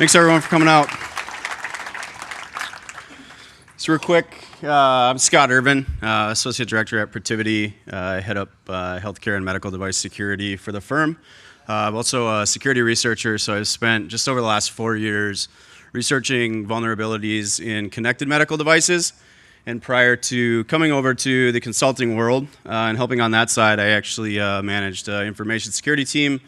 Thanks everyone for coming out. So real quick, I'm Scott Irvin, Associate Director at Pwnage. I head up healthcare and medical device security for the firm. I'm also a security researcher, so I've spent just over the last 4 years researching vulnerabilities in connected medical devices. And prior to coming over to the consulting world and helping on that side, I actually managed an information security team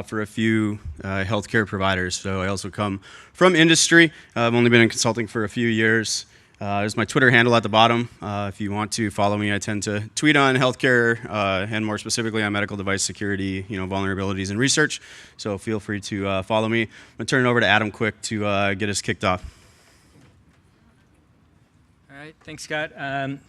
for a few healthcare providers. So I also come from industry. I've only been in consulting for a few years. There's my Twitter handle at the bottom. If you want to follow me, I tend to tweet on healthcare and more specifically on medical device security, vulnerabilities and research. So feel free to follow me. I'm going to turn it over to Adam quick to get us kicked off. All right, thanks, Scott.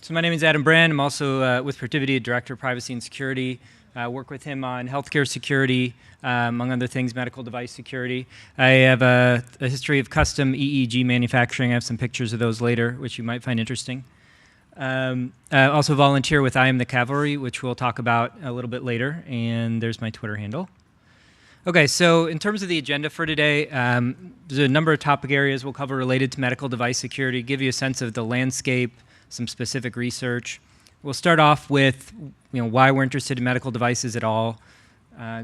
So my name is Adam Brand. I'm also with Pwnage, Director of Privacy and Security. Work with him on healthcare security, among other things, medical device security. I have a history of custom EEG manufacturing. I have some pictures of those later, which you might find interesting. I also volunteer with I Am the Cavalry, which we'll talk about a little bit later, and there's my Twitter handle. Okay, so in terms of the agenda for today, there's a number of topic areas we'll cover related to medical device security, give you a sense of the landscape, some specific research. We'll start off with why we're interested in medical devices at all,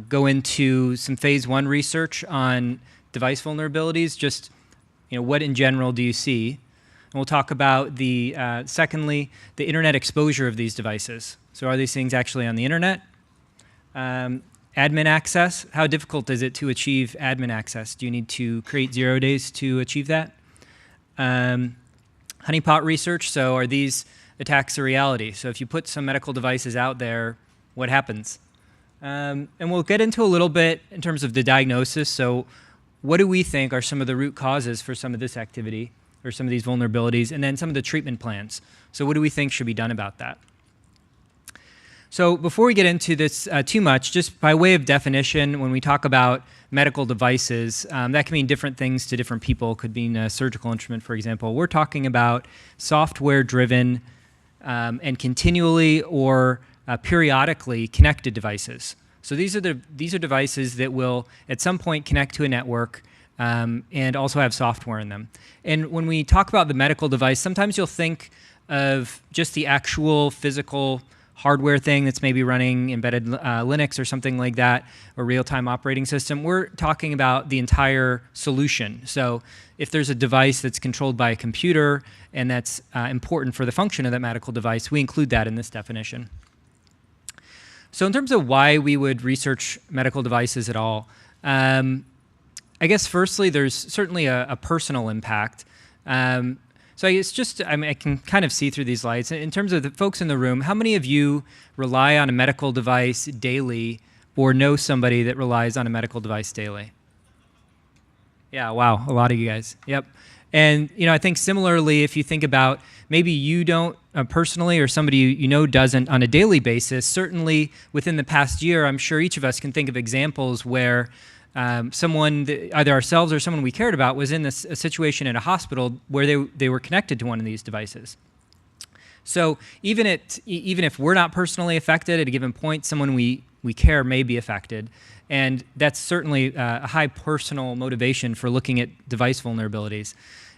go into some phase 1 research on device vulnerabilities, just what in general do you see. And we'll talk about secondly, the internet exposure of these devices. So are these things actually on the internet? Admin access, how difficult is it to achieve admin access? Do you need to create 0 days to achieve that? Honeypot research, so are these attacks a reality? So if you put some medical devices out there, what happens? And we'll get into a little bit in terms of the diagnosis. So what do we think are some of the root causes for some of this activity or some of these vulnerabilities, and then some of the treatment plans. So what do we think should be done about that? So before we get into this too much, just by way of definition, when we talk about medical devices, that can mean different things to different people. Could mean a surgical instrument, for example. We're talking about software-driven and continually or periodically connected devices. So these are devices that will at some point connect to a network and also have software in them. And when we talk about the medical device, sometimes you'll think of just the actual physical hardware thing that's maybe running embedded Linux or something like that, or real-time operating system. We're talking about the entire solution. So if there's a device that's controlled by a computer and that's important for the function of that medical device, we include that in this definition. So in terms of why we would research medical devices at all, I guess firstly, there's certainly a personal impact. So it's just, I can kind of see through these slides. In terms of the folks in the room, how many of you rely on a medical device daily or know somebody that relies on a medical device daily? Yeah, wow, a lot of you guys. Yep. And I think similarly, if you think about maybe you don't personally or somebody you know doesn't on a daily basis, certainly within the past year, I'm sure each of us can think of examples where someone, either ourselves or someone we cared about, was in a situation in a hospital where they were connected to one of these devices. So even if we're not personally affected at a given point, someone we care may be affected. And that's certainly a high personal motivation for looking at device vulnerabilities.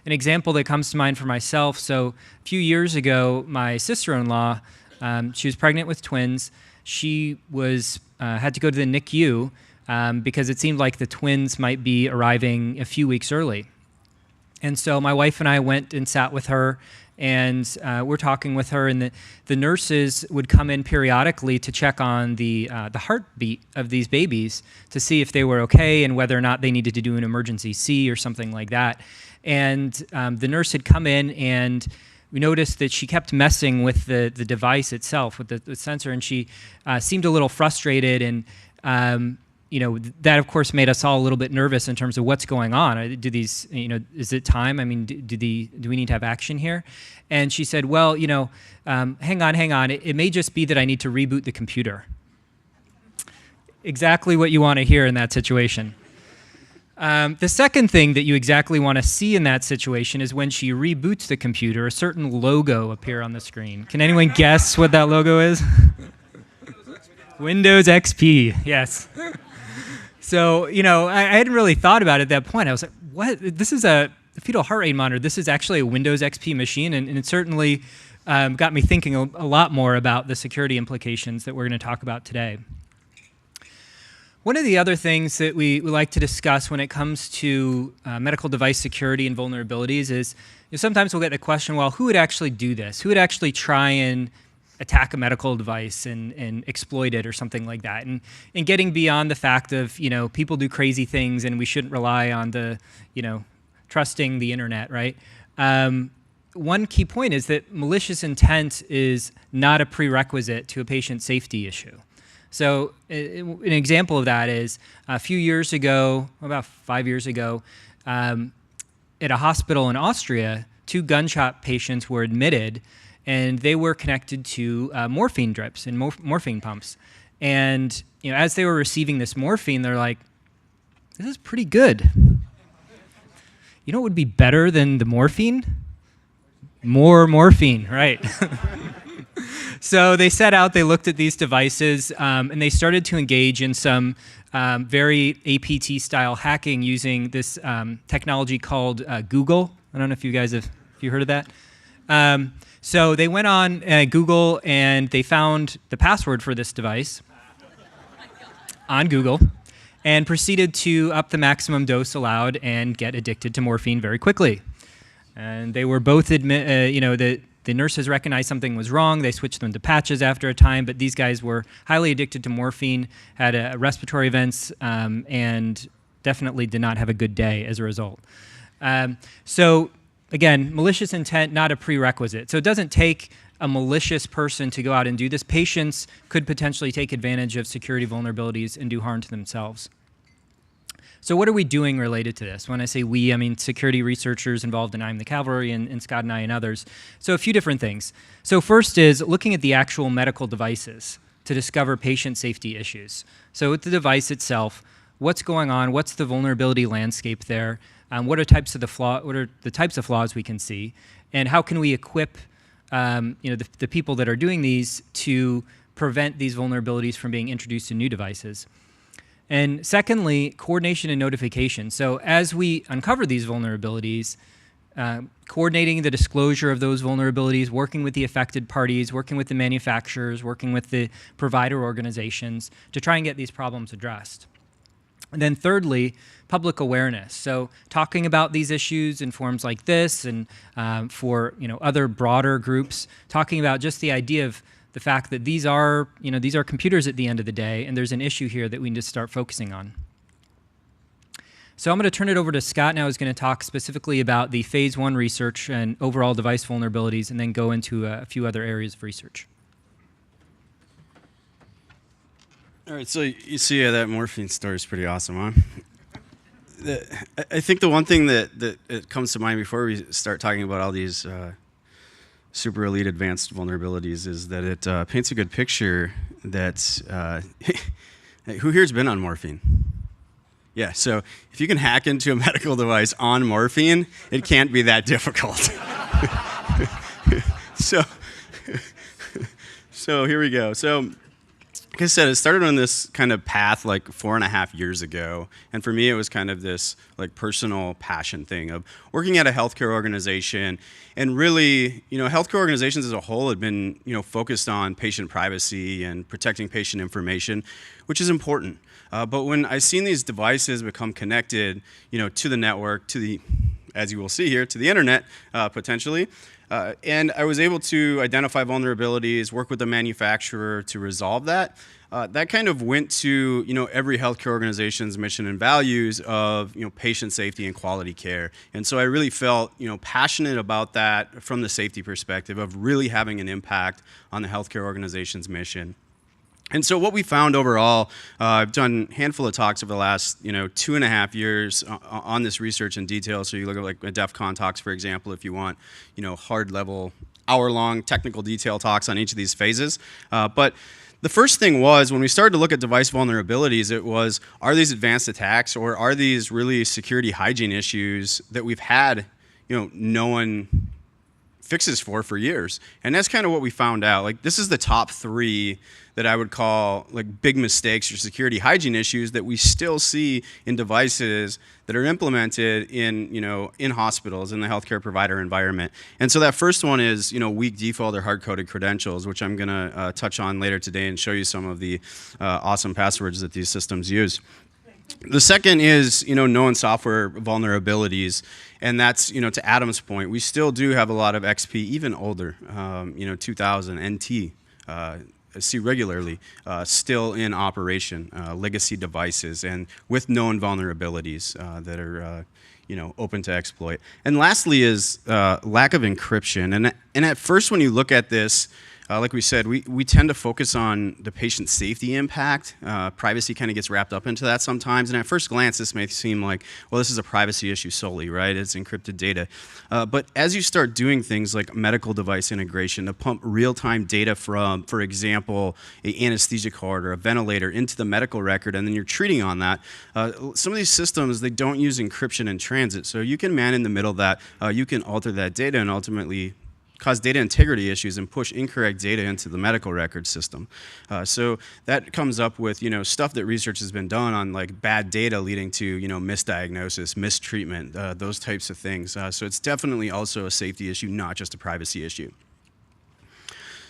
An example that comes to mind for myself, so a few years ago, my sister-in-law, she was pregnant with twins. She had to go to the NICU because it seemed like the twins might be arriving a few weeks early. And so my wife and I went and sat with her, and we're talking with her, and the nurses would come in periodically to check on the heartbeat of these babies to see if they were okay and whether or not they needed to do an emergency C or something like that. And the nurse had come in, and we noticed that she kept messing with the device itself, with the sensor, and she seemed a little frustrated, and that of course made us all a little bit nervous in terms of what's going on. Do these, is it time? I mean, do we need to have action here? And she said, well, hang on. It may just be that I need to reboot the computer. Exactly what you want to hear in that situation. The second thing that you exactly want to see in that situation is when she reboots the computer, a certain logo appear on the screen. Can anyone guess what that logo is? Windows XP, yes. So, I hadn't really thought about it at that point. I was like, what? This is a fetal heart rate monitor. This is actually a Windows XP machine, and it certainly got me thinking a lot more about the security implications that we're going to talk about today. One of the other things that we like to discuss when it comes to medical device security and vulnerabilities is, sometimes we'll get the question, well, who would actually do this? Who would actually try and attack a medical device and exploit it or something like that? And getting beyond the fact of, people do crazy things and we shouldn't rely on the, trusting the internet, right? One key point is that malicious intent is not a prerequisite to a patient safety issue. So an example of that is a few years ago, about 5 years ago, at a hospital in Austria, 2 gunshot patients were admitted, and they were connected to morphine drips and morphine pumps. And as they were receiving this morphine, they're like, "This is pretty good. You know what would be better than the morphine? More morphine," right? So they set out, they looked at these devices, and they started to engage in some very APT-style hacking using this technology called Google. I don't know if you guys have heard of that. So they went on Google and they found the password for this device on Google and proceeded to up the maximum dose allowed and get addicted to morphine very quickly. And they were both the nurses recognized something was wrong. They switched them to patches after a time, but these guys were highly addicted to morphine, had respiratory events, and definitely did not have a good day as a result. So again, malicious intent, not a prerequisite. So it doesn't take a malicious person to go out and do this. Patients could potentially take advantage of security vulnerabilities and do harm to themselves. So what are we doing related to this? When I say we, I mean security researchers involved in I'm the Cavalry and Scott and I and others. So a few different things. So first is looking at the actual medical devices to discover patient safety issues. So with the device itself, what's going on? What's the vulnerability landscape there? What are the types of flaws we can see? And how can we equip the people that are doing these to prevent these vulnerabilities from being introduced to new devices? And secondly, coordination and notification. So as we uncover these vulnerabilities, coordinating the disclosure of those vulnerabilities, working with the affected parties, working with the manufacturers, working with the provider organizations to try and get these problems addressed. And then thirdly, public awareness. So talking about these issues in forums like this and for other broader groups, talking about just the idea of the fact that these are computers at the end of the day, and there's an issue here that we need to start focusing on. So I'm going to turn it over to Scott now, who's going to talk specifically about the phase 1 research and overall device vulnerabilities, and then go into a few other areas of research. All right, so you see that morphine story is pretty awesome, huh? I think the one thing that comes to mind before we start talking about all these super elite advanced vulnerabilities is that it paints a good picture that who here's been on morphine? Yeah, so if you can hack into a medical device on morphine, it can't be that difficult. So here we go. So like I said, it started on this kind of path like 4.5 years ago. And for me, it was kind of this like personal passion thing of working at a healthcare organization. And really, healthcare organizations as a whole had been, focused on patient privacy and protecting patient information, which is important. But when I seen these devices become connected, to the network, as you will see here, to the internet, potentially, and I was able to identify vulnerabilities, work with the manufacturer to resolve that. That kind of went to every healthcare organization's mission and values of patient safety and quality care. And so I really felt passionate about that from the safety perspective of really having an impact on the healthcare organization's mission. And so what we found overall, I've done a handful of talks over the last 2.5 years on this research in detail. So you look at like a DEF CON talks, for example, if you want hard level, hour-long technical detail talks on each of these phases. But the first thing was when we started to look at device vulnerabilities, it was, are these advanced attacks or are these really security hygiene issues that we've had, no one fixes for years. And that's kind of what we found out. Like, this is the top 3 that I would call like big mistakes or security hygiene issues that we still see in devices that are implemented in, in hospitals, in the healthcare provider environment. And so that first one is, weak default or hard-coded credentials, which I'm going to touch on later today and show you some of the awesome passwords that these systems use. The second is, known software vulnerabilities, and that's, to Adam's point, we still do have a lot of XP, even older, 2000 NT, see regularly, still in operation, legacy devices, and with known vulnerabilities that are, open to exploit. And lastly is lack of encryption. And at first, when you look at this, like we said, we tend to focus on the patient safety impact. Privacy kind of gets wrapped up into that sometimes. And at first glance, this may seem like, well, this is a privacy issue solely, right? It's encrypted data. But as you start doing things like medical device integration to pump real-time data from, for example, an anesthesia cord or a ventilator into the medical record, and then you're treating on that, some of these systems, they don't use encryption in transit. So you can man in the middle that, you can alter that data and ultimately cause data integrity issues and push incorrect data into the medical record system. So that comes up with stuff that research has been done on, like bad data leading to misdiagnosis, mistreatment, those types of things. So it's definitely also a safety issue, not just a privacy issue.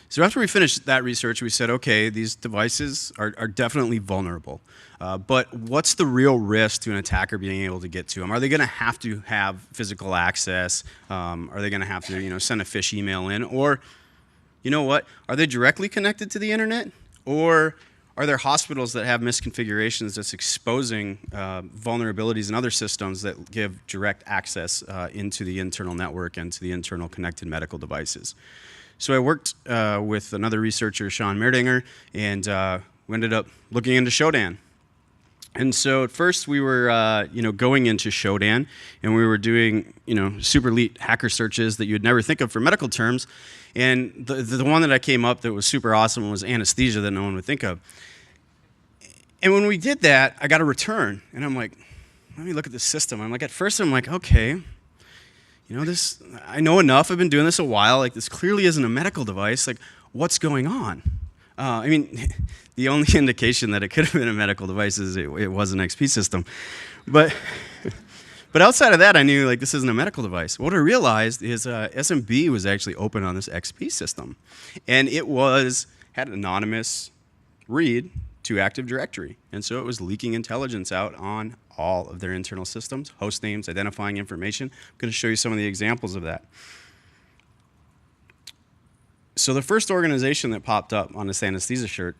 So after we finished that research, we said, okay, these devices are definitely vulnerable. But what's the real risk to an attacker being able to get to them? Are they going to have physical access? Are they going to have to send a phish email in? Or, you know what? Are they directly connected to the internet? Or are there hospitals that have misconfigurations that's exposing vulnerabilities in other systems that give direct access into the internal network and to the internal connected medical devices? So I worked with another researcher, Sean Merdinger, and we ended up looking into Shodan. And so at first we were, going into Shodan, and we were doing, super elite hacker searches that you'd never think of for medical terms. And the one that I came up that was super awesome was anesthesia that no one would think of. And when we did that, I got a return, and I'm like, let me look at the system. I'm like, at first I'm like, okay. This, I know enough. I've been doing this a while. Like, this clearly isn't a medical device. Like, what's going on? The only indication that it could have been a medical device is it was an XP system. But outside of that, I knew, like, this isn't a medical device. What I realized is SMB was actually open on this XP system. And it had an anonymous read to Active Directory. And so it was leaking intelligence out on all of their internal systems, host names, identifying information. I'm going to show you some of the examples of that. So the first organization that popped up on this anesthesia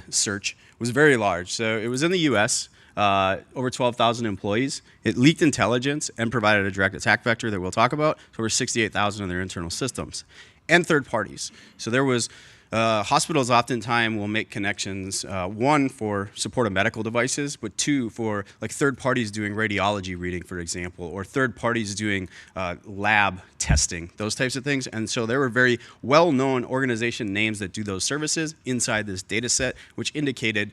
search was very large. So it was in the US, over 12,000 employees. It leaked intelligence and provided a direct attack vector that we'll talk about to over 68,000 of their internal systems and third parties. So there was hospitals oftentimes will make connections, one, for support of medical devices, but two, for like third parties doing radiology reading, for example, or third parties doing lab testing, those types of things. And so there were very well-known organization names that do those services inside this data set, which indicated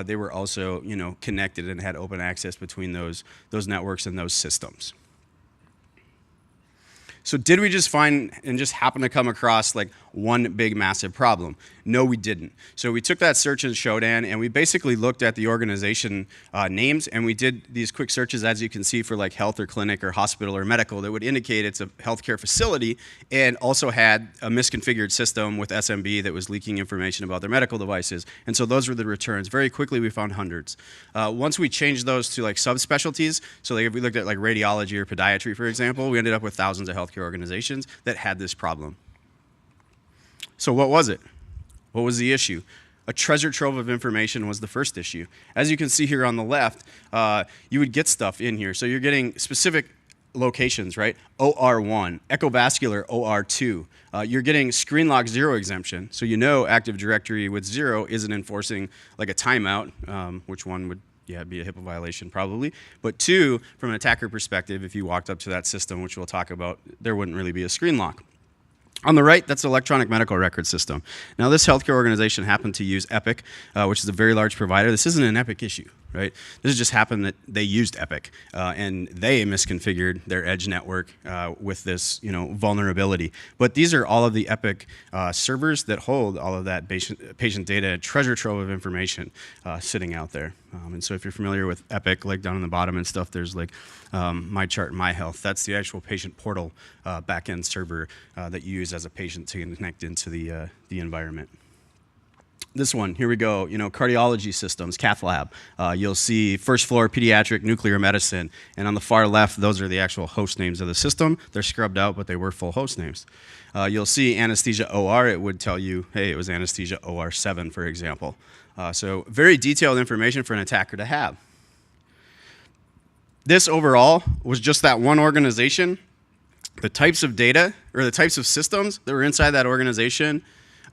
they were also, connected and had open access between those networks and those systems. So did we just find and just happen to come across like one big massive problem? No, we didn't. So we took that search in Shodan and we basically looked at the organization names, and we did these quick searches, as you can see, for like health or clinic or hospital or medical that would indicate it's a healthcare facility, and also had a misconfigured system with SMB that was leaking information about their medical devices. And so those were the returns. Very quickly we found hundreds. Once we changed those to like subspecialties, so like if we looked at like radiology or podiatry, for example, we ended up with thousands of healthcare organizations that had this problem. So what was it? What was the issue? A treasure trove of information was the first issue. As you can see here on the left, you would get stuff in here. So you're getting specific locations, right? OR1, echovascular OR2. You're getting screen lock 0 exemption. So you know Active Directory with 0 isn't enforcing like a timeout, which one would be a HIPAA violation probably. But 2, from an attacker perspective, if you walked up to that system, which we'll talk about, there wouldn't really be a screen lock. On the right, that's the electronic medical record system. Now, this healthcare organization happened to use Epic, which is a very large provider. This isn't an Epic issue. right? This just happened that they used Epic and they misconfigured their edge network with this, vulnerability. But these are all of the Epic servers that hold all of that patient data, treasure trove of information sitting out there. And so if you're familiar with Epic, like down on the bottom and stuff, there's like My Chart, My Health. That's the actual patient portal backend server that you use as a patient to connect into the environment. This one, here we go, cardiology systems, cath lab. You'll see first floor pediatric nuclear medicine, and on the far left, those are the actual host names of the system. They're scrubbed out, but they were full host names. You'll see anesthesia OR, it would tell you, hey, it was anesthesia OR 7, for example. So very detailed information for an attacker to have. This overall was just that one organization. The types of data, or the types of systems that were inside that organization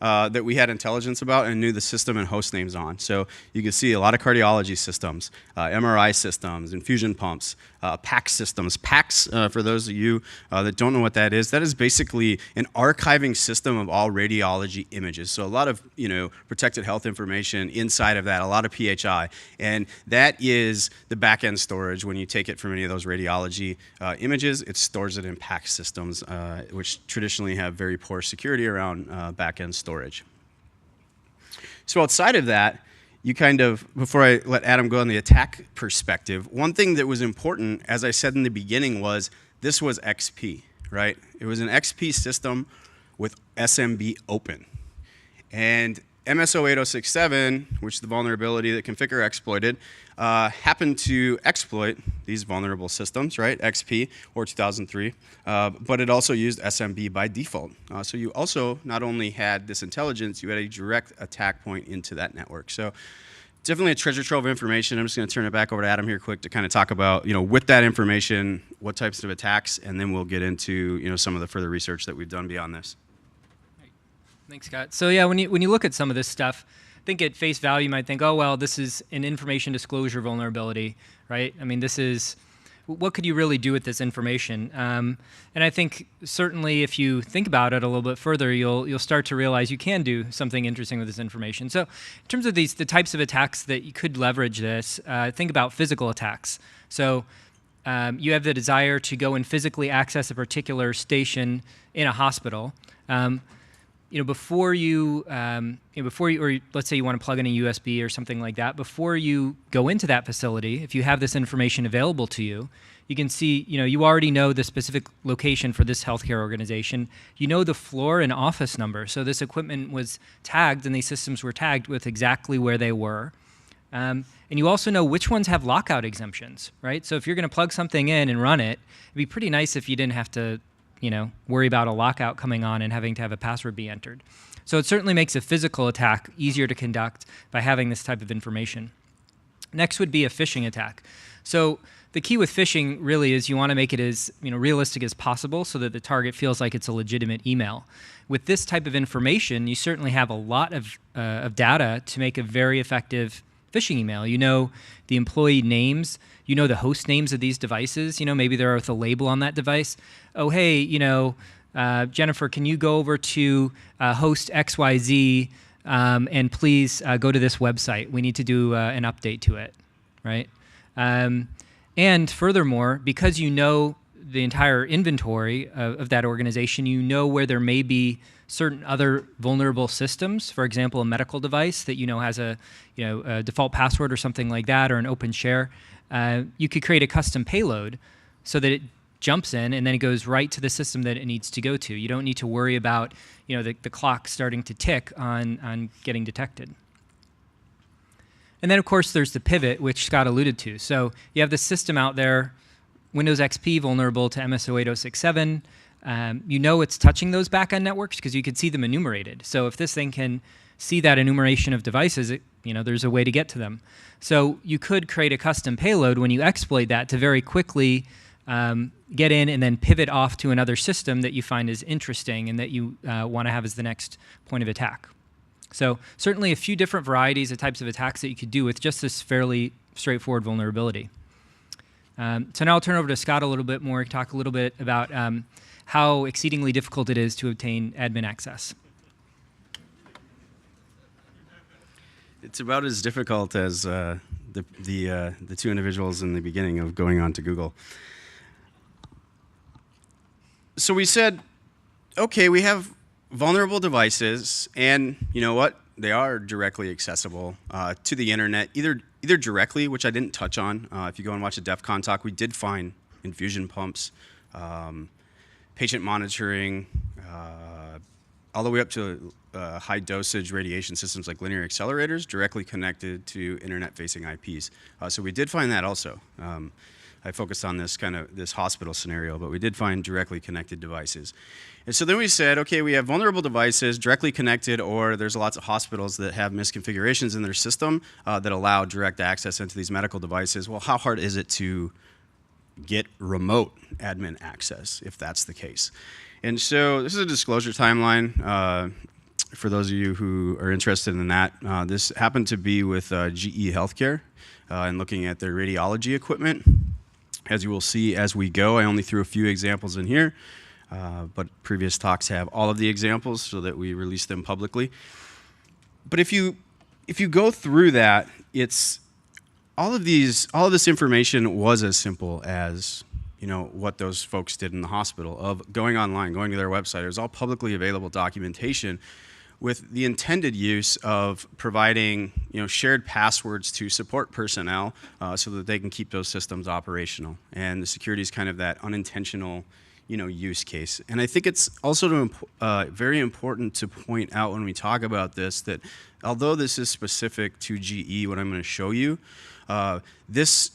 that we had intelligence about and knew the system and host names on. So you can see a lot of cardiology systems, MRI systems, infusion pumps, PACS systems. PACS, for those of you that don't know what that is basically an archiving system of all radiology images. So a lot of protected health information inside of that, a lot of PHI, and that is the back-end storage. When you take it from any of those radiology images, it stores it in PACS systems, which traditionally have very poor security around back-end storage. So outside of that, you before I let Adam go on the attack perspective, one thing that was important, as I said in the beginning, was this was XP, right? It was an XP system with SMB open. And MSO 8067, which is the vulnerability that Configure exploited, happened to exploit these vulnerable systems, right? XP or 2003, but it also used SMB by default. So you also not only had this intelligence, you had a direct attack point into that network. So definitely a treasure trove of information. I'm just going to turn it back over to Adam here quick to kind of talk about, with that information, what types of attacks, and then we'll get into, some of the further research that we've done beyond this. Thanks, Scott. So yeah, when you look at some of this stuff, I think at face value you might think, oh well, this is an information disclosure vulnerability, right? I mean, what could you really do with this information? And I think certainly if you think about it a little bit further, you'll start to realize you can do something interesting with this information. So in terms of the types of attacks that you could leverage this, think about physical attacks. So you have the desire to go and physically access a particular station in a hospital. Before you, or let's say you want to plug in a USB or something like that, before you go into that facility, if you have this information available to you, you can see, you already know the specific location for this healthcare organization. You know the floor and office number. So this equipment was tagged and these systems were tagged with exactly where they were. And you also know which ones have lockout exemptions, right? So if you're going to plug something in and run it, it'd be pretty nice if you didn't have to worry about a lockout coming on and having to have a password be entered. So it certainly makes a physical attack easier to conduct by having this type of information. Next would be a phishing attack. So the key with phishing really is you want to make it as realistic as possible so that the target feels like it's a legitimate email. With this type of information, you certainly have a lot of data to make a very effective phishing email. You know the employee names, you know the host names of these devices, maybe they're with a label on that device. Oh, hey, Jennifer, can you go over to host XYZ and please go to this website. We need to do an update to it, right? And furthermore, because you know the entire inventory of that organization, you know where there may be certain other vulnerable systems, for example, a medical device that has a default password or something like that, or an open share. You could create a custom payload so that it jumps in and then it goes right to the system that it needs to go to. You don't need to worry about the clock starting to tick on getting detected. And then of course there's the pivot, which Scott alluded to. So you have the system out there, Windows XP vulnerable to MSO 8067. It's touching those backend networks because you can see them enumerated. So if this thing can see that enumeration of devices, there's a way to get to them. So you could create a custom payload when you exploit that to very quickly get in and then pivot off to another system that you find is interesting and that you want to have as the next point of attack. So certainly a few different varieties of types of attacks that you could do with just this fairly straightforward vulnerability. So now I'll turn over to Scott a little bit more, talk a little bit about how exceedingly difficult it is to obtain admin access. It's about as difficult as the two individuals in the beginning of going on to Google. So we said, okay, we have vulnerable devices, and you know what? They are directly accessible to the internet, either directly, which I didn't touch on. If you go and watch a DEF CON talk, we did find infusion pumps, patient monitoring, all the way up to high dosage radiation systems like linear accelerators directly connected to internet-facing IPs. So we did find that also. I focused on this hospital scenario, but we did find directly connected devices. And so then we said, okay, we have vulnerable devices directly connected, or there's lots of hospitals that have misconfigurations in their system that allow direct access into these medical devices. Well, how hard is it to get remote admin access if that's the case? And so this is a disclosure timeline. For those of you who are interested in that, this happened to be with GE Healthcare and looking at their radiology equipment. As you will see as we go, I only threw a few examples in here, but previous talks have all of the examples so that we release them publicly. But if you go through that, it's all of this information was as simple as what those folks did in the hospital, of going online, going to their website. It was all publicly available documentation with the intended use of providing shared passwords to support personnel so that they can keep those systems operational. And the security is kind of that unintentional use case. And I think it's also very important to point out when we talk about this that although this is specific to GE, what I'm going to show you, this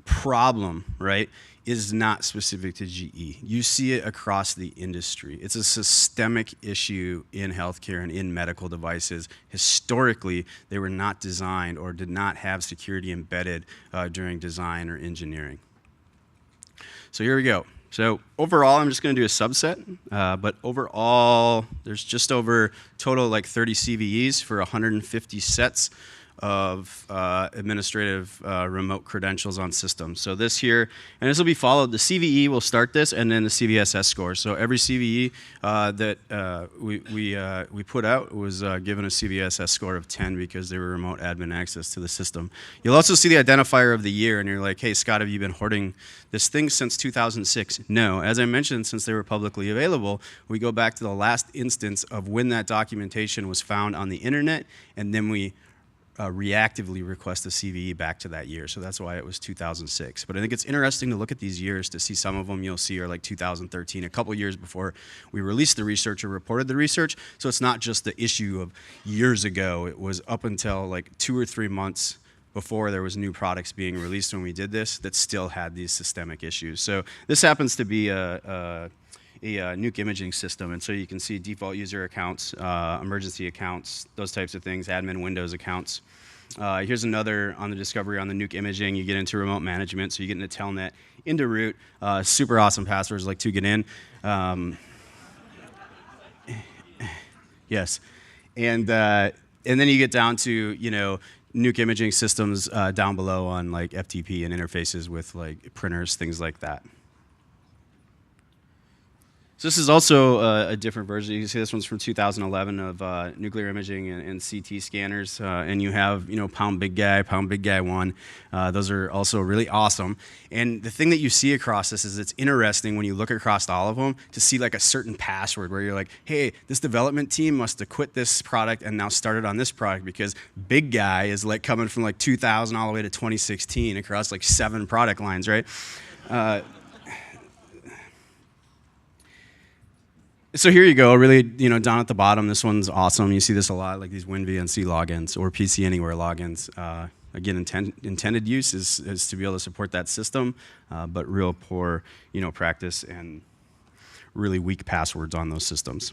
problem, right, is not specific to GE. You see it across the industry. It's a systemic issue in healthcare and in medical devices. Historically, they were not designed or did not have security embedded during design or engineering. So here we go. So overall, I'm just going to do a subset, but overall, there's just over total like 30 CVEs for 150 sets of administrative remote credentials on systems. So this here, and this will be followed, the CVE will start this, and then the CVSS score. So every CVE that we put out was given a CVSS score of 10 because they were remote admin access to the system. You'll also see the identifier of the year, and you're like, hey, Scott, have you been hoarding this thing since 2006? No. As I mentioned, since they were publicly available, we go back to the last instance of when that documentation was found on the internet, and then we reactively request a CVE back to that year. So that's why it was 2006. But I think it's interesting to look at these years to see some of them you'll see are like 2013, a couple years before we released the research or reported the research. So it's not just the issue of years ago. It was up until like 2 or 3 months before there was new products being released when we did this that still had these systemic issues. So this happens to be a nuke imaging system, and so you can see default user accounts, emergency accounts, those types of things, admin Windows accounts. Here's another on the discovery on the nuke imaging. You get into remote management, so you get into telnet, into root, super awesome passwords like to get in. Yes, and then you get down to nuke imaging systems down below on like FTP and interfaces with like printers, things like that. So this is also a different version. You can see this one's from 2011 of nuclear imaging and CT scanners, and you have Pound Big Guy 1. Those are also really awesome. And the thing that you see across this is it's interesting when you look across all of them to see like a certain password where you're like, hey, this development team must have quit this product and now started on this product because Big Guy is like coming from like 2000 all the way to 2016 across like 7 product lines, right? So here you go, really, down at the bottom, this one's awesome. You see this a lot, like these WinVNC logins or PC Anywhere logins. Again, intended use is to be able to support that system, but real poor, practice and really weak passwords on those systems.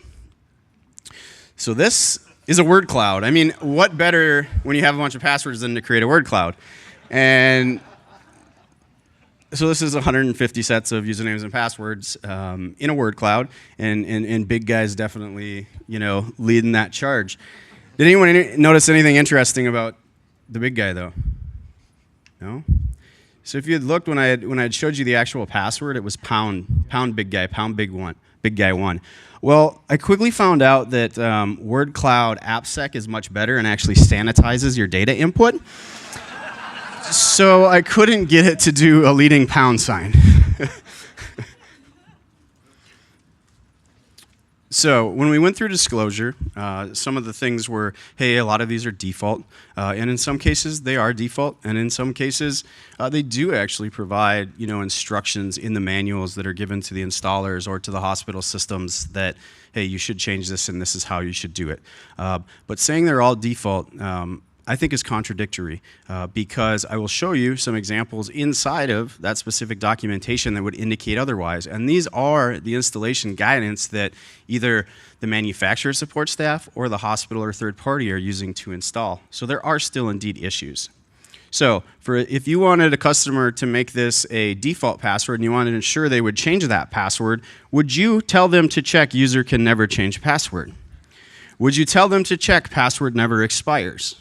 So this is a word cloud. I mean, what better when you have a bunch of passwords than to create a word cloud? And so this is 150 sets of usernames and passwords in a word cloud, and Big Guy's definitely, leading that charge. Did anyone notice anything interesting about the Big Guy, though? No? So if you had looked when I had showed you the actual password, it was pound Big Guy, Big Guy 1. Well, I quickly found out that WordCloud AppSec is much better and actually sanitizes your data input. So I couldn't get it to do a leading pound sign. So when we went through disclosure, some of the things were, hey, a lot of these are default, and in some cases they are default, and in some cases they do actually provide, instructions in the manuals that are given to the installers or to the hospital systems that, hey, you should change this and this is how you should do it. But saying they're all default, I think is contradictory because I will show you some examples inside of that specific documentation that would indicate otherwise. And these are the installation guidance that either the manufacturer support staff or the hospital or third party are using to install. So there are still indeed issues. So if you wanted a customer to make this a default password and you wanted to ensure they would change that password, would you tell them to check user can never change password? Would you tell them to check password never expires?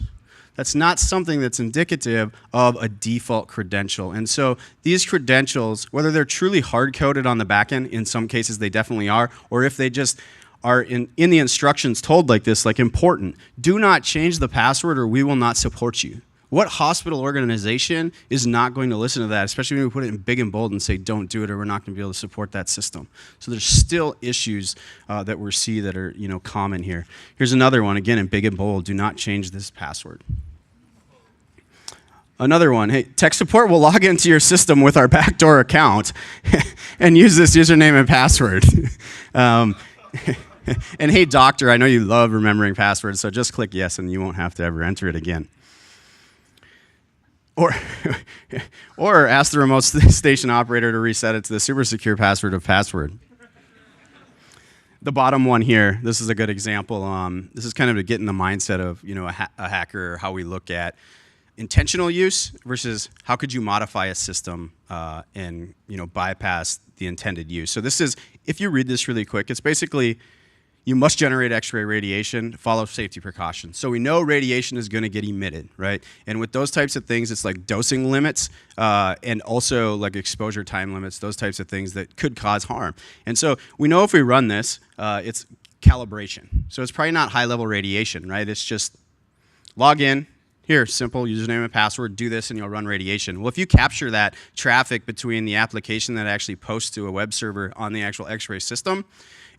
That's not something that's indicative of a default credential. And so these credentials, whether they're truly hard-coded on the back end, in some cases they definitely are, or if they just are in the instructions told like this, like important, do not change the password or we will not support you. What hospital organization is not going to listen to that, especially when we put it in big and bold and say don't do it or we're not going to be able to support that system. So there's still issues that we see that are common here. Here's another one, again in big and bold, do not change this password. Another one, hey, tech support will log into your system with our backdoor account and use this username and password. And hey doctor, I know you love remembering passwords, so just click yes and you won't have to ever enter it again. Or ask the remote station operator to reset it to the super secure password of password. The bottom one here, this is a good example. This is kind of to get in the mindset of a hacker, or how we look at intentional use versus how could you modify a system and bypass the intended use. So this is, if you read this really quick, it's basically you must generate X-ray radiation, follow safety precautions. So we know radiation is going to get emitted, right? And with those types of things, it's like dosing limits and also like exposure time limits, those types of things that could cause harm. And so we know if we run this, it's calibration. So it's probably not high-level radiation, right? It's just log in, here, simple username and password, do this and you'll run radiation. Well, if you capture that traffic between the application that actually posts to a web server on the actual X-ray system,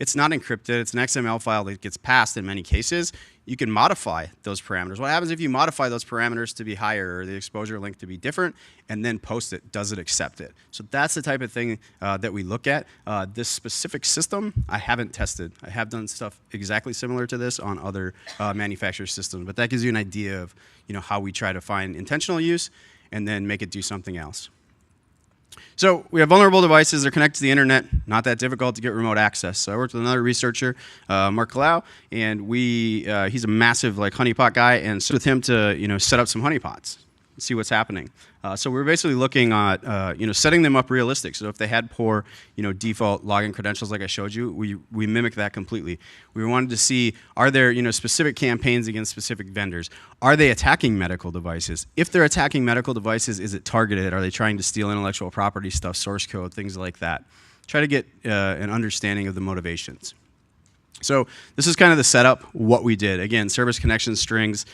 it's not encrypted. It's an XML file that gets passed in many cases. You can modify those parameters. What happens if you modify those parameters to be higher or the exposure link to be different and then post it? Does it accept it? So that's the type of thing that we look at. This specific system, I haven't tested. I have done stuff exactly similar to this on other manufacturer systems, but that gives you an idea of how we try to find intentional use and then make it do something else. So we have vulnerable devices. They're connected to the internet. Not that difficult to get remote access. So I worked with another researcher, Mark Kalau, and he's a massive honeypot guy, and so with him to set up some honeypots, see what's happening. So we're basically looking at setting them up realistic. So if they had poor default login credentials like I showed you, we mimic that completely. We wanted to see, are there specific campaigns against specific vendors? Are they attacking medical devices? If they're attacking medical devices, is it targeted? Are they trying to steal intellectual property stuff, source code, things like that? Try to get an understanding of the motivations. So this is kind of the setup, what we did. Again, service connection strings.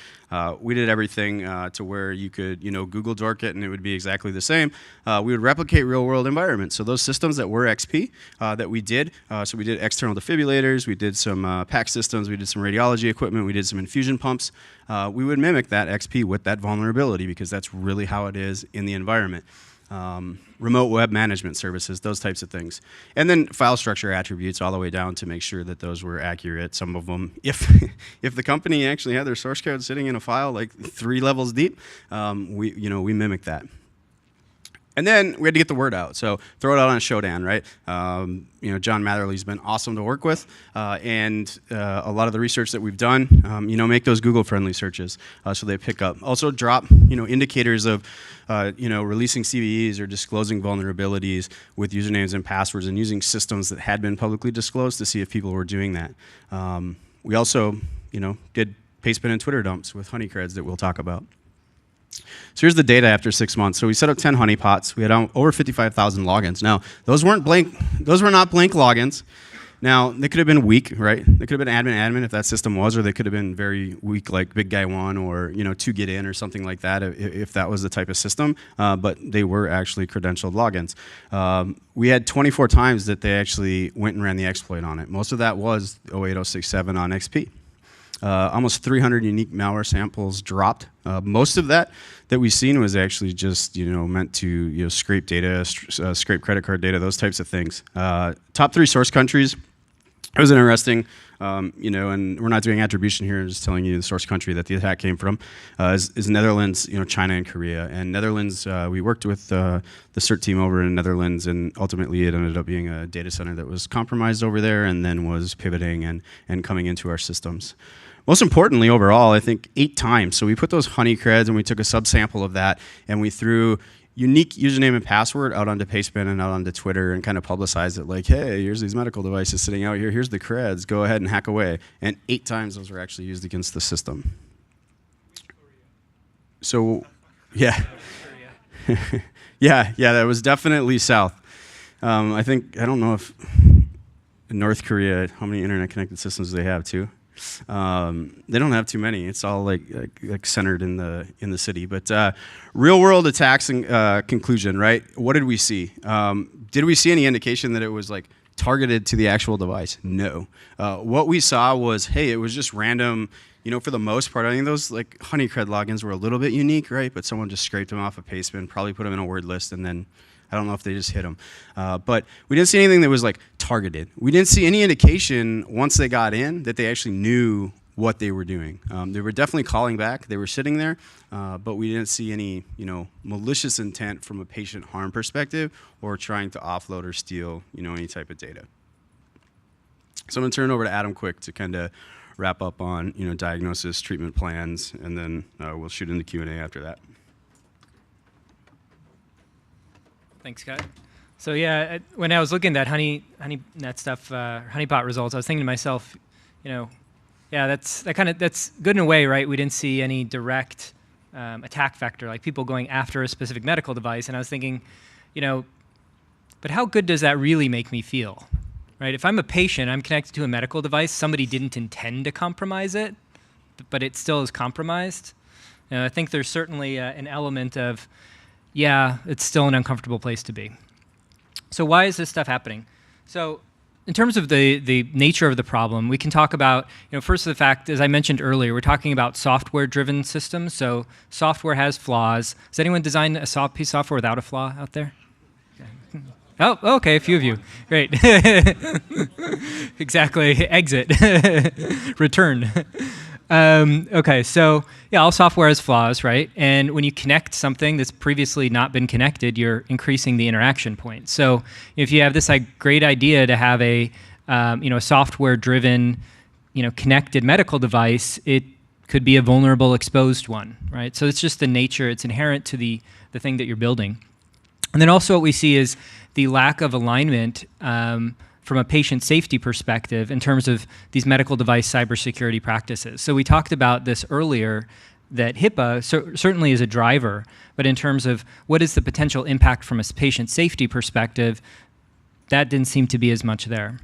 We did everything to where you could, Google dork it and it would be exactly the same. We would replicate real-world environments. So those systems that were XP that we did, so we did external defibrillators, we did some PAC systems, we did some radiology equipment, we did some infusion pumps. We would mimic that XP with that vulnerability because that's really how it is in the environment. Remote web management services, those types of things. And then file structure attributes all the way down to make sure that those were accurate. Some of them, if the company actually had their source code sitting in a file like 3 levels deep, we mimic that. And then we had to get the word out. So throw it out on Shodan, right? John Matherly's been awesome to work with. And a lot of the research that we've done, make those Google-friendly searches so they pick up. Also drop, indicators of, releasing CVEs or disclosing vulnerabilities with usernames and passwords and using systems that had been publicly disclosed to see if people were doing that. We also, did pastebin and Twitter dumps with honeycreds that we'll talk about. So here's the data after 6 months. So we set up 10 honeypots. We had over 55,000 logins. Now, those were not blank logins. Now, they could have been weak, right? They could have been admin if that system was, or they could have been very weak, like Big Guy 1 or 2GetIn or something like that, if that was the type of system. But they were actually credentialed logins. We had 24 times that they actually went and ran the exploit on it. Most of that was 08067 on XP. Almost 300 unique malware samples dropped. Most of that we've seen was actually just meant to scrape data, scrape credit card data, those types of things. Top 3 source countries. It was interesting, and we're not doing attribution here. I'm just telling you the source country that the attack came from is Netherlands, China, and Korea. And Netherlands, we worked with the CERT team over in Netherlands, and ultimately it ended up being a data center that was compromised over there, and then was pivoting and coming into our systems. Most importantly, overall, I think 8 times. So we put those honey creds and we took a subsample of that, and we threw unique username and password out onto Pastebin and out onto Twitter and kind of publicized it like, hey, here's these medical devices sitting out here. Here's the creds. Go ahead and hack away. And 8 times those were actually used against the system. So, yeah. yeah, that was definitely south. I don't know if in North Korea, how many internet connected systems do they have too? They don't have too many. It's all like centered in the city. But real world attacks and conclusion, right? What did we see? Did we see any indication that it was like targeted to the actual device? No. What we saw was, hey, it was just random. For the most part, I think those like Honeycred logins were a little bit unique, right? But someone just scraped them off a Pastebin, probably put them in a word list, and then I don't know if they just hit them. But we didn't see anything that was like targeted. We didn't see any indication once they got in that they actually knew what they were doing. They were definitely calling back. They were sitting there, but we didn't see any, malicious intent from a patient harm perspective or trying to offload or steal, any type of data. So I'm going to turn it over to Adam quick to kind of wrap up on, diagnosis, treatment plans, and then we'll shoot into Q&A after that. Thanks, Scott. So yeah, when I was looking at that Honeynet stuff, Honeypot results, I was thinking to myself, yeah, that's good in a way, right? We didn't see any direct attack vector, like people going after a specific medical device. And I was thinking, but how good does that really make me feel, right? If I'm a patient, I'm connected to a medical device, somebody didn't intend to compromise it, but it still is compromised. I think there's certainly an element of, yeah, it's still an uncomfortable place to be. So why is this stuff happening? So in terms of the nature of the problem, we can talk about, first the fact, as I mentioned earlier, we're talking about software-driven systems. So software has flaws. Has anyone designed a piece of software without a flaw out there? Oh, okay, a few of you. Great. Exactly. Exit. Return. Okay, so yeah, all software has flaws, right? And when you connect something that's previously not been connected, you're increasing the interaction point. So if you have this great idea to have a software-driven, connected medical device, it could be a vulnerable, exposed one, right? So it's just the nature; it's inherent to the thing that you're building. And then also what we see is the lack of alignment from a patient safety perspective in terms of these medical device cybersecurity practices. So we talked about this earlier, that HIPAA certainly is a driver, but in terms of what is the potential impact from a patient safety perspective, that didn't seem to be as much there.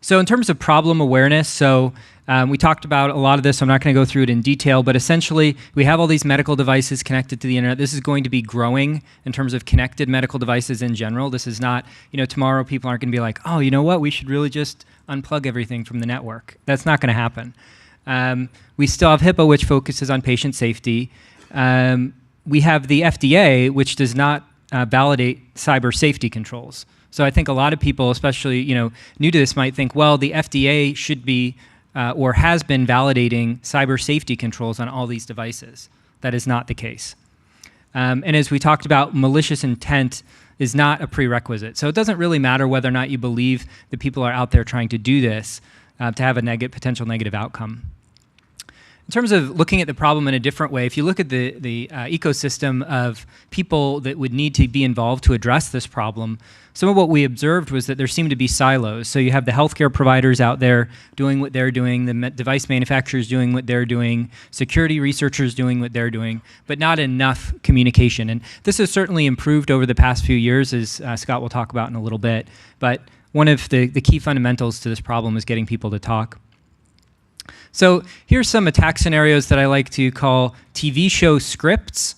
So in terms of problem awareness, we talked about a lot of this. I'm not going to go through it in detail, but essentially we have all these medical devices connected to the internet. This is going to be growing in terms of connected medical devices in general. This is not, tomorrow people aren't going to be like, oh, you know what, we should really just unplug everything from the network. That's not going to happen. We still have HIPAA, which focuses on patient safety. We have the FDA, which does not validate cyber safety controls. So I think a lot of people, especially new to this, might think, well, the FDA should be or has been validating cyber safety controls on all these devices. That is not the case. And as we talked about, malicious intent is not a prerequisite. So it doesn't really matter whether or not you believe that people are out there trying to do this to have a potential negative outcome. In terms of looking at the problem in a different way, if you look at the ecosystem of people that would need to be involved to address this problem, some of what we observed was that there seemed to be silos. So you have the healthcare providers out there doing what they're doing, the device manufacturers doing what they're doing, security researchers doing what they're doing, but not enough communication. And this has certainly improved over the past few years, as Scott will talk about in a little bit. But one of the key fundamentals to this problem is getting people to talk. So here's some attack scenarios that I like to call TV show scripts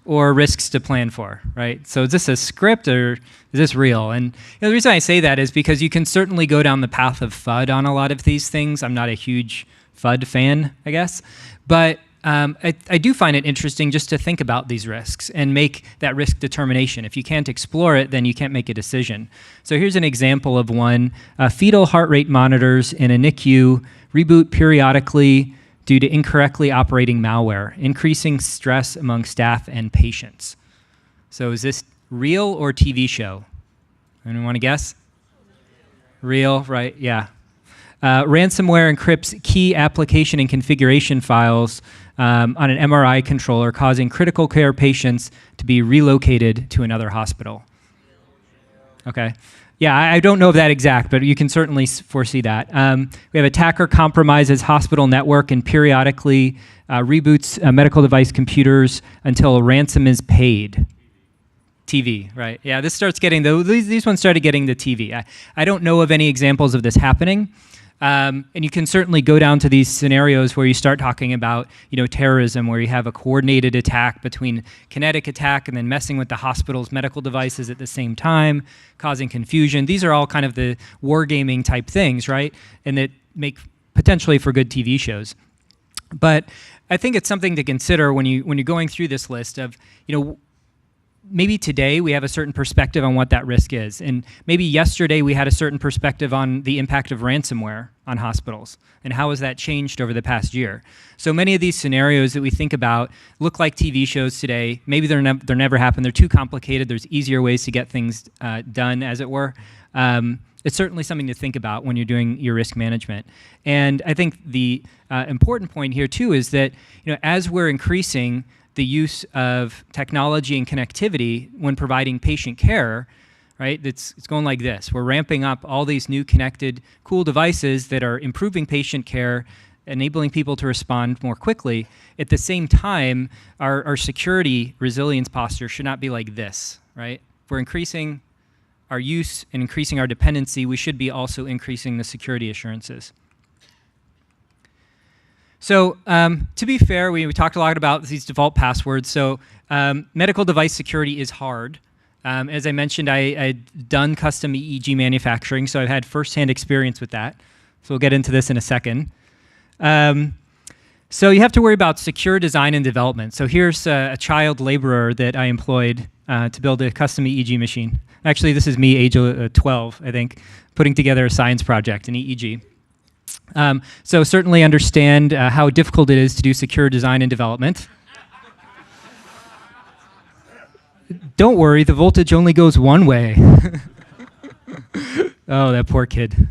or risks to plan for, right? So is this a script or is this real? And the reason I say that is because you can certainly go down the path of FUD on a lot of these things. I'm not a huge FUD fan, I guess. But I do find it interesting just to think about these risks and make that risk determination. If you can't explore it, then you can't make a decision. So here's an example of one. Fetal heart rate monitors in a NICU reboot periodically due to incorrectly operating malware, increasing stress among staff and patients. So is this real or TV show? Anyone want to guess? Real, right? Yeah. Ransomware encrypts key application and configuration files on an MRI controller, causing critical care patients to be relocated to another hospital. Okay. Yeah, I don't know of that exact, but you can certainly foresee that. We have attacker compromises hospital network and periodically reboots medical device computers until a ransom is paid. TV, right? Yeah, this starts getting, these ones started getting the TV. I don't know of any examples of this happening. And you can certainly go down to these scenarios where you start talking about, terrorism, where you have a coordinated attack between kinetic attack and then messing with the hospital's medical devices at the same time, causing confusion. These are all kind of the wargaming type things, right? And that make potentially for good TV shows. But I think it's something to consider when you're going through this list of, maybe today we have a certain perspective on what that risk is. And maybe yesterday we had a certain perspective on the impact of ransomware on hospitals and how has that changed over the past year. So many of these scenarios that we think about look like TV shows today. Maybe they're never happened. They're too complicated. There's easier ways to get things done, as it were. It's certainly something to think about when you're doing your risk management. And I think the important point here too is that as we're increasing the use of technology and connectivity when providing patient care, right? It's going like this. We're ramping up all these new connected, cool devices that are improving patient care, enabling people to respond more quickly. At the same time, our security resilience posture should not be like this, right? If we're increasing our use and increasing our dependency, we should be also increasing the security assurances. So to be fair, we talked a lot about these default passwords. So medical device security is hard. As I mentioned, I'd done custom EEG manufacturing, so I've had firsthand experience with that. So we'll get into this in a second. So you have to worry about secure design and development. So here's a child laborer that I employed to build a custom EEG machine. Actually, this is me, age 12, I think, putting together a science project in EEG. So certainly understand how difficult it is to do secure design and development. Don't worry, the voltage only goes one way. Oh, that poor kid.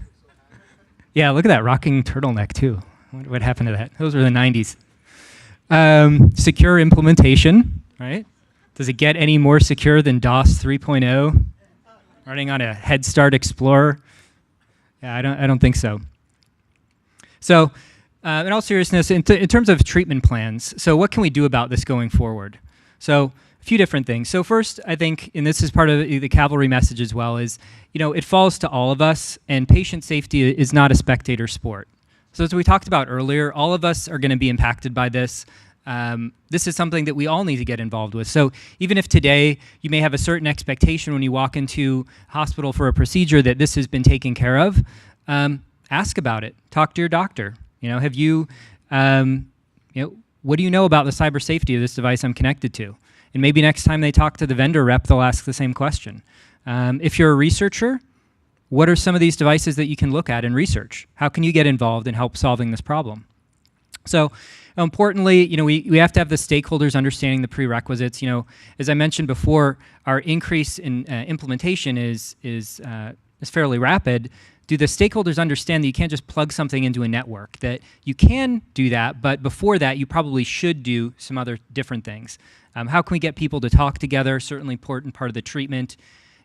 Yeah, look at that rocking turtleneck too. What happened to that? Those were the 90s. Secure implementation, right? Does it get any more secure than DOS 3.0? Running on a Head Start Explorer? Yeah, I don't think so. So, in all seriousness, in terms of treatment plans, so what can we do about this going forward? So, a few different things. So first, I think, and this is part of the cavalry message as well, is, it falls to all of us, and patient safety is not a spectator sport. So as we talked about earlier, all of us are going to be impacted by this. This is something that we all need to get involved with. So even if today you may have a certain expectation when you walk into hospital for a procedure that this has been taken care of, ask about it. Talk to your doctor. Have you, what do you know about the cyber safety of this device I'm connected to? And maybe next time they talk to the vendor rep, they'll ask the same question. If you're a researcher, what are some of these devices that you can look at and research? How can you get involved and help solving this problem? So importantly, we have to have the stakeholders understanding the prerequisites. As I mentioned before, our increase in implementation is fairly rapid. Do the stakeholders understand that you can't just plug something into a network, that you can do that, but before that, you probably should do some other different things? How can we get people to talk together? Certainly important part of the treatment.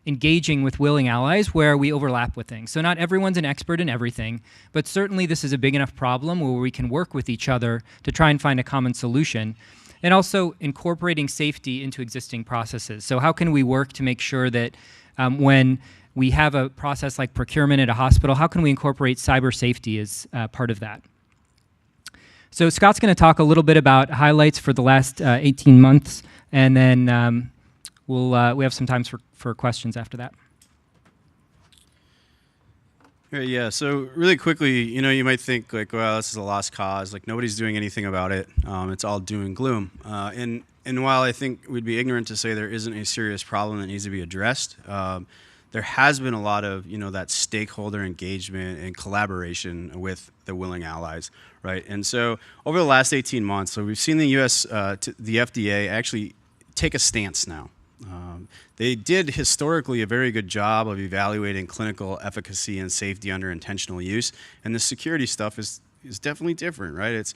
Engaging with willing allies where we overlap with things. So not everyone's an expert in everything, but certainly this is a big enough problem where we can work with each other to try and find a common solution. And also incorporating safety into existing processes. So how can we work to make sure that when we have a process like procurement at a hospital. How can we incorporate cyber safety as part of that? So Scott's going to talk a little bit about highlights for the last 18 months, and then we have some time for questions after that. Yeah, so really quickly, you might think like, well, this is a lost cause, like nobody's doing anything about it. It's all doom and gloom. And while I think we'd be ignorant to say there isn't a serious problem that needs to be addressed, there has been a lot of, that stakeholder engagement and collaboration with the willing allies, right? And so over the last 18 months, so we've seen the U.S., the FDA actually take a stance now. They did historically a very good job of evaluating clinical efficacy and safety under intentional use, and the security stuff is definitely different, right? It's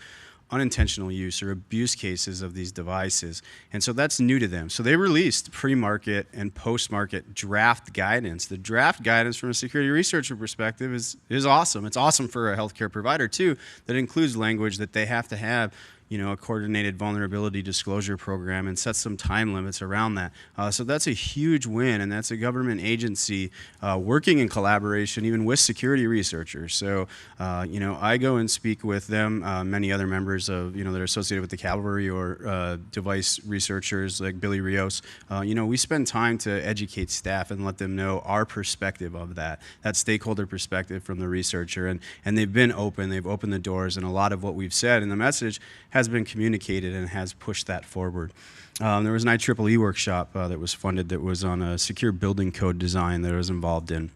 unintentional use or abuse cases of these devices, and so that's new to them. So they released pre-market and post-market draft guidance. The draft guidance from a security researcher perspective is awesome. It's awesome for a healthcare provider too, that includes language that they have to have a coordinated vulnerability disclosure program and set some time limits around that. So that's a huge win, and that's a government agency working in collaboration even with security researchers. So, I go and speak with them, many other members of, that are associated with the cavalry or device researchers like Billy Rios. We spend time to educate staff and let them know our perspective of that stakeholder perspective from the researcher. And they've been open, they've opened the doors, and a lot of what we've said in the message has been communicated and has pushed that forward. There was an IEEE workshop that was funded that was on a secure building code design that I was involved in.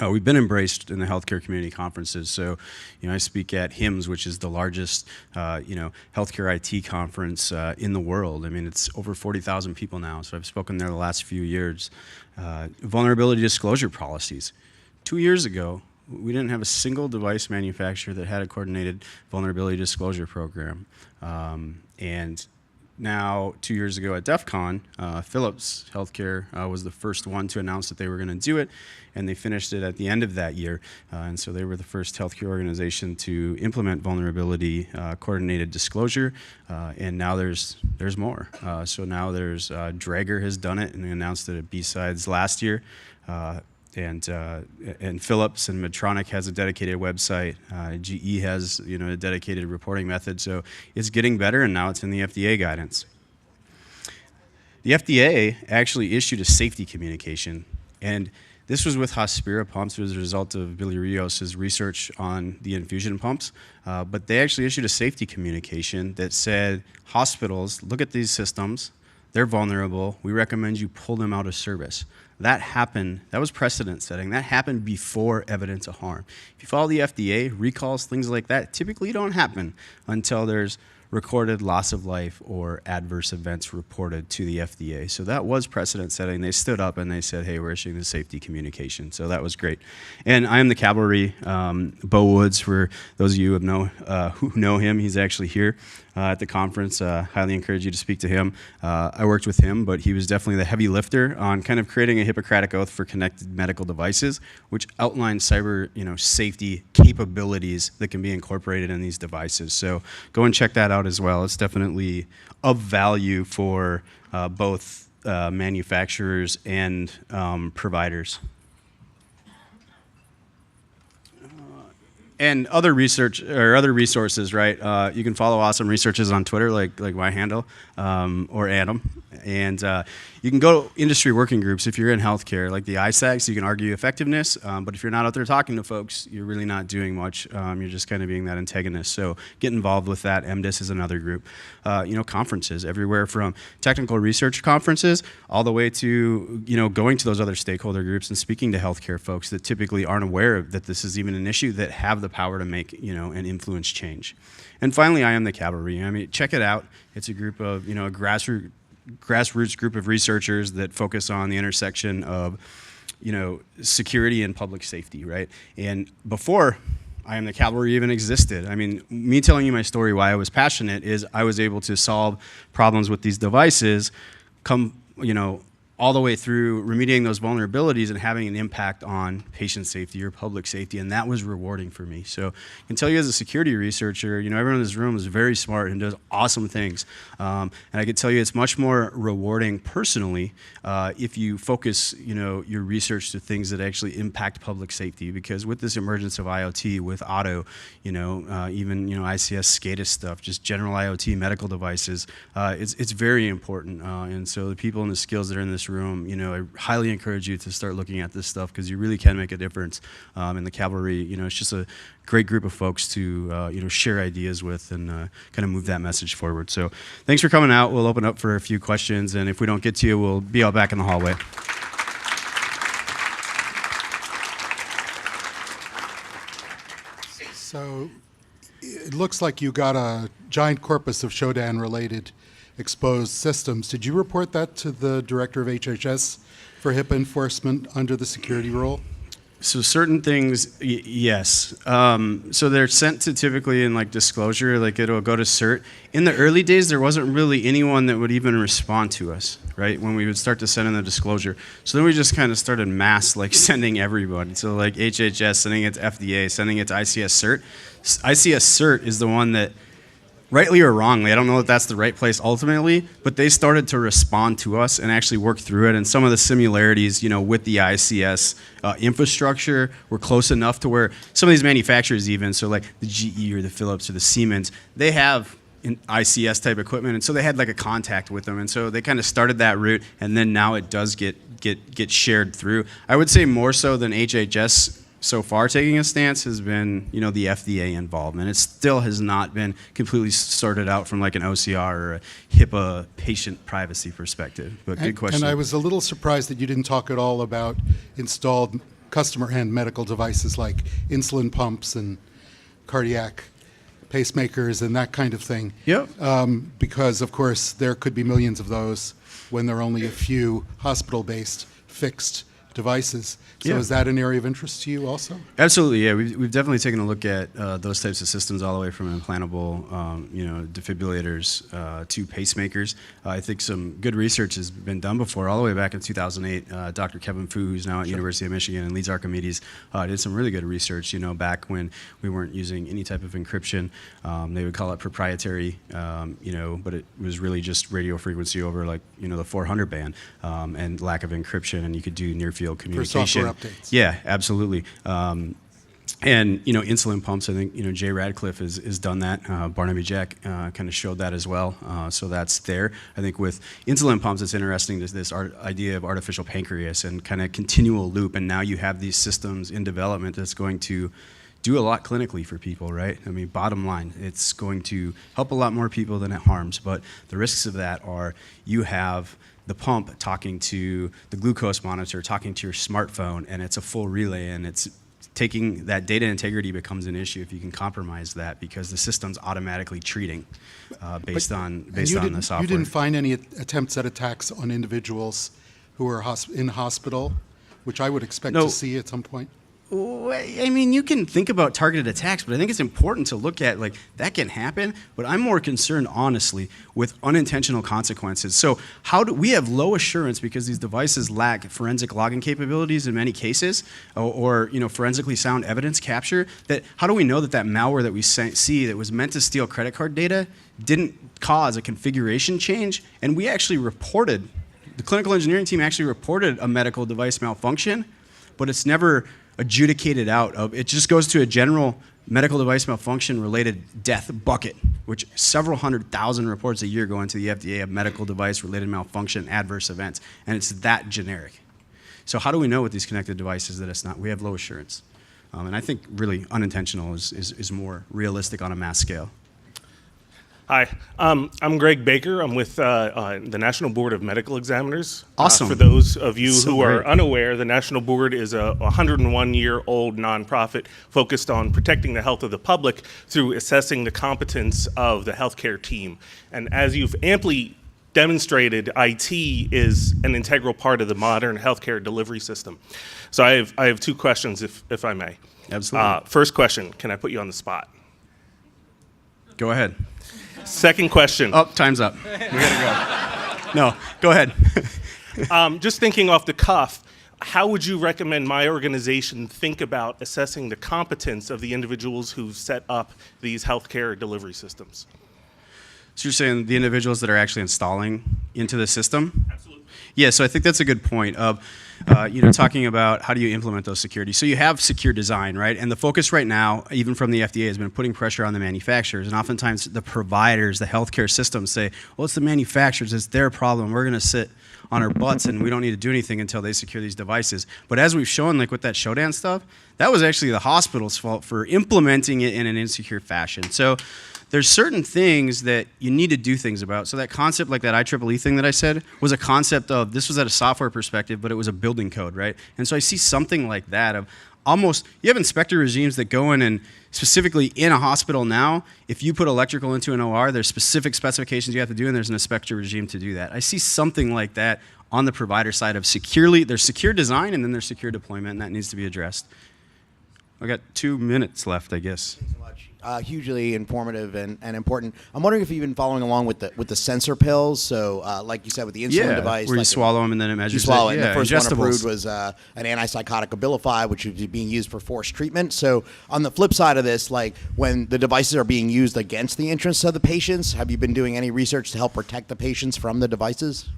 We've been embraced in the healthcare community conferences. So, I speak at HIMSS, which is the largest, healthcare IT conference in the world. I mean, it's over 40,000 people now. So I've spoken there the last few years. Vulnerability disclosure policies. 2 years ago, we didn't have a single device manufacturer that had a coordinated vulnerability disclosure program. And now, 2 years ago at DEF CON, Philips Healthcare was the first one to announce that they were going to do it, and they finished it at the end of that year. And so they were the first healthcare organization to implement vulnerability coordinated disclosure, and now there's more. So now there's Draeger has done it, and they announced it at B-Sides last year. And Philips and Medtronic has a dedicated website. GE has a dedicated reporting method. So it's getting better, and now it's in the FDA guidance. The FDA actually issued a safety communication, and this was with Hospira pumps. It was a result of Billy Rios' research on the infusion pumps. But they actually issued a safety communication that said, hospitals, look at these systems. They're vulnerable. We recommend you pull them out of service. That happened, that was precedent setting. That happened before evidence of harm. If you follow the FDA, recalls, things like that, typically don't happen until there's recorded loss of life or adverse events reported to the FDA. So that was precedent setting. They stood up and they said, hey, we're issuing the safety communication. So that was great. And I am the cavalry. Bo Woods, for those of you who know him, he's actually here at the conference. Highly encourage you to speak to him. I worked with him, but he was definitely the heavy lifter on kind of creating a Hippocratic oath for connected medical devices, which outlines cyber safety capabilities that can be incorporated in these devices. So go and check that out as well. It's definitely of value for both manufacturers and providers. And other research or other resources, right? You can follow awesome researchers on Twitter, like my handle, or Adam. And you can go to industry working groups if you're in healthcare, like the ISACs. You can argue effectiveness, but if you're not out there talking to folks, you're really not doing much. You're just kind of being that antagonist. So get involved with that. MDIS is another group. Conferences everywhere from technical research conferences all the way to going to those other stakeholder groups and speaking to healthcare folks that typically aren't aware that this is even an issue, that have the power to make and influence change. And finally, I am the cavalry. I mean, check it out. It's a group of a grassroots group of researchers that focus on the intersection of security and public safety, right? And before I Am the Cavalry even existed, I mean, me telling you my story, why I was passionate, is I was able to solve problems with these devices all the way through remediating those vulnerabilities and having an impact on patient safety or public safety, and that was rewarding for me. So I can tell you as a security researcher, everyone in this room is very smart and does awesome things, and I can tell you it's much more rewarding personally if you focus, your research to things that actually impact public safety, because with this emergence of IoT, with auto, even ICS SCADA stuff, just general IoT medical devices, it's very important, and so the people and the skills that are in this room, I highly encourage you to start looking at this stuff, because you really can make a difference. In the cavalry, it's just a great group of folks to share ideas with and kind of move that message forward. So thanks for coming out. We'll open up for a few questions, and if we don't get to you, we'll be out back in the hallway. So it looks like you got a giant corpus of Shodan-related exposed systems. Did you report that to the director of HHS for HIPAA enforcement under the security rule? So certain things, yes. So they're sent to typically in disclosure, it'll go to CERT. In the early days, there wasn't really anyone that would even respond to us, right? When we would start to send in the disclosure. So then we just kind of started mass sending everybody. So HHS, sending it to FDA, sending it to ICS CERT. ICS CERT is the one that, rightly or wrongly, I don't know if that's the right place ultimately, but they started to respond to us and actually work through it. And some of the similarities, with the ICS infrastructure were close enough to where some of these manufacturers even, so the GE or the Philips or the Siemens, they have ICS type equipment, and so they had a contact with them, and so they kind of started that route, and then now it does get shared through. I would say more so than HHS so far taking a stance has been, the FDA involvement. It still has not been completely sorted out from an OCR or a HIPAA patient privacy perspective. But good question. And I was a little surprised that you didn't talk at all about installed customer-end medical devices like insulin pumps and cardiac pacemakers and that kind of thing. Yep. Because, of course, there could be millions of those when there are only a few hospital-based fixed devices. So Yeah. is that an area of interest to you also? Absolutely, yeah. We've definitely taken a look at those types of systems all the way from implantable, defibrillators to pacemakers. I think some good research has been done before. All the way back in 2008, Dr. Kevin Fu, who's now at University of Michigan and leads Archimedes, did some really good research. Back when we weren't using any type of encryption, they would call it proprietary, but it was really just radio frequency over the 400 band and lack of encryption, and you could do near field communication. For software updates. Yeah, absolutely. And insulin pumps, I think Jay Radcliffe has done that. Barnaby Jack kind of showed that as well. So that's there. I think with insulin pumps, it's interesting this idea of artificial pancreas and kind of continual loop. And now you have these systems in development that's going to do a lot clinically for people, right? I mean, bottom line, it's going to help a lot more people than it harms. But the risks of that are you have the pump talking to the glucose monitor, talking to your smartphone, and it's a full relay, and it's taking that data integrity becomes an issue if you can compromise that, because the system's automatically treating based on the software. You didn't find any attempts at attacks on individuals who are in hospital, which I would expect to see at some point? I mean, you can think about targeted attacks, but I think it's important to look at that can happen. But I'm more concerned, honestly, with unintentional consequences. So we have low assurance because these devices lack forensic logging capabilities in many cases, or forensically sound evidence capture. That how do we know that malware that we see that was meant to steal credit card data didn't cause a configuration change? And we actually reported, the clinical engineering team actually reported a medical device malfunction, but it's never adjudicated out of. It just goes to a general medical device malfunction related death bucket, which several 100,000 reports a year go into the FDA of medical device related malfunction adverse events, and it's that generic. So how do we know with these connected devices that it's not? We have low assurance, and I think really unintentional is more realistic on a mass scale. Hi, I'm Greg Baker. I'm with the National Board of Medical Examiners. Awesome. For those of you So who are great. unaware, the National Board is a 101-year-old nonprofit focused on protecting the health of the public through assessing the competence of the healthcare team. And as you've amply demonstrated, IT is an integral part of the modern healthcare delivery system. So I have two questions, if I may. Absolutely. First question, can I put you on the spot? Go ahead. Second question. Oh, time's up. We gotta go. No, go ahead. Just thinking off the cuff, how would you recommend my organization think about assessing the competence of the individuals who set up these healthcare delivery systems? So you're saying the individuals that are actually installing into the system? Absolutely. Yeah, so I think that's a good point of, talking about how do you implement those security. So you have secure design, right? And the focus right now, even from the FDA, has been putting pressure on the manufacturers. And oftentimes the providers, the healthcare systems say, well, it's the manufacturers, it's their problem. We're going to sit on our butts and we don't need to do anything until they secure these devices. But as we've shown, like with that Shodan stuff, that was actually the hospital's fault for implementing it in an insecure fashion. So there's certain things that you need to do things about. So that concept, like that IEEE thing that I said, was a concept of, this was at a software perspective, but it was a building code, right? And so I see something like that of almost, you have inspector regimes that go in and specifically in a hospital now, if you put electrical into an OR, there's specific specifications you have to do, and there's an inspector regime to do that. I see something like that on the provider side of securely, there's secure design and then there's secure deployment, and that needs to be addressed. I got 2 minutes left, I guess. Thanks so much. Hugely informative and important. I'm wondering if you've been following along with the sensor pills. So, like you said, with the insulin device, where you like swallow them and then it measures you swallow it. Yeah, And the first one ingestibles. approved was an antipsychotic Abilify, which is being used for forced treatment. So, on the flip side of this, like when the devices are being used against the interests of the patients, have you been doing any research to help protect the patients from the devices?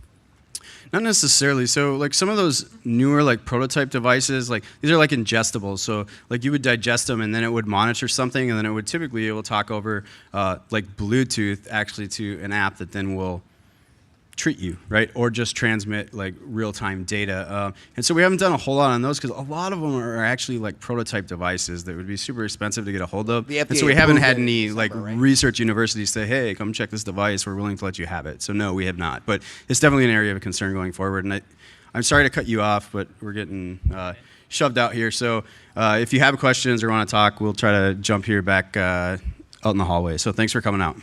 Not necessarily. So like some of those newer like prototype devices, like these are like ingestibles. So like you would digest them and then it would monitor something, and then it will talk over like Bluetooth actually to an app that then will treat you, right? Or just transmit like real-time data. And so we haven't done a whole lot on those because a lot of them are actually like prototype devices that would be super expensive to get a hold of. The And so FDA we haven't had approved it in any like December, right? research universities say, hey, come check this device. We're willing to let you have it. So no, we have not. But it's definitely an area of concern going forward. And I'm sorry to cut you off, but we're getting shoved out here. So if you have questions or want to talk, we'll try to jump here back out in the hallway. So thanks for coming out.